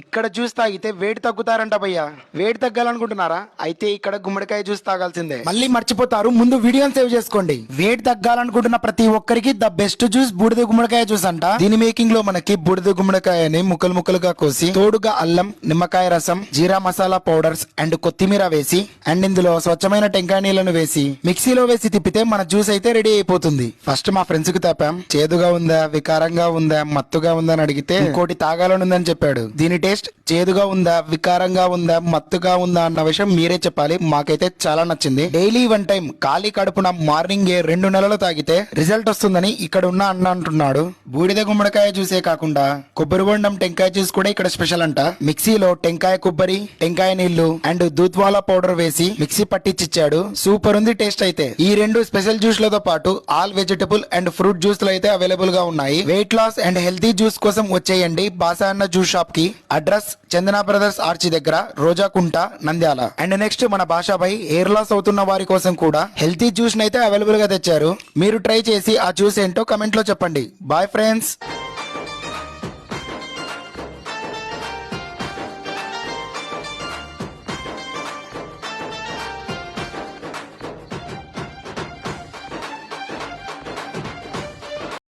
ఇక్కడ జ్యూస్ తాగితే వేడి తగ్గుతారంట భయ్యా. వేడి తగ్గాలనుకుంటున్నారా? అయితే ఇక్కడ గుమ్మడికాయ జ్యూస్ తాగాల్సిందే. మళ్ళీ మర్చిపోతారు, ముందు వీడియోని సేవ్ చేసుకోండి. వేడి తగ్గాలనుకుంటున్న ప్రతి ఒక్కరికి ద బెస్ట్ జ్యూస్ బూడిద గుమ్మడికాయ జ్యూస్ అంట. దీని మేకింగ్ లో మనకి బూడిద గుమ్మడికాయని ముక్కలు ముక్కలుగా కోసి తోడుగా అల్లం, నిమ్మకాయ రసం, జీరా మసాలా పౌడర్స్ అండ్ కొత్తిమీర వేసి అండ్ ఇందులో స్వచ్ఛమైన టెంకాయ నీళ్లను వేసి మిక్సీలో వేసి తిప్పితే మన జ్యూస్ అయితే రెడీ అయిపోతుంది. ఫస్ట్ మా ఫ్రెండ్స్ కి తాపాం. చేదుగా ఉందా, వికారంగా ఉందా, మత్తుగా ఉందా అని అడిగితే ఇంకోటి తాగాలని ఉందని చెప్పాడు. దీని టేస్ట్ చేదుగా ఉందా, వికారంగా ఉందా, మత్తుగా ఉందా అన్న విషయం మీరే చెప్పాలి. మాకైతే చాలా నచ్చింది. డైలీ వన్ టైం ఖాళీ కడుపున మార్నింగ్ 2 నెలలు తాగితే రిజల్ట్ వస్తుందని ఇక్కడ ఉన్న అన్న అంటున్నాడు. బూడిద గుమ్మడికాయ జ్యూసే కాకుండా కొబ్బరి బొండం టెంకాయ జ్యూస్ కూడా ఇక్కడ స్పెషల్ అంట. మిక్సీలో టెంకాయ కొబ్బరి, టెంకాయ నీళ్లు అండ్ దూత్వాలా పౌడర్ వేసి మిక్సీ పట్టించిచ్చాడు. సూపర్ ఉంది టేస్ట్ అయితే. ఈ 2 స్పెషల్ జ్యూస్ లతో పాటు all vegetable and fruit juice లు అయితే అవైలబుల్ గా ఉన్నాయి. Weight loss and healthy juice కోసం వచ్చేయండి బాసా అన్న జ్యూస్ షాప్ కి. అడ్రస్ చందన బ్రదర్స్ ఆర్చి దగ్గర, రోజాకుంట, నంద్యాల. అండ్ నెక్స్ట్ మన భాషాపై హెయిర్ లాస్ అవుతున్న వారి కోసం కూడా హెల్తీ జ్యూస్ అయితే అవైలబుల్ గా తెచ్చారు. మీరు ట్రై చేసి ఆ జ్యూస్ ఏంటో కమెంట్ లో చెప్పండి. Bye friends.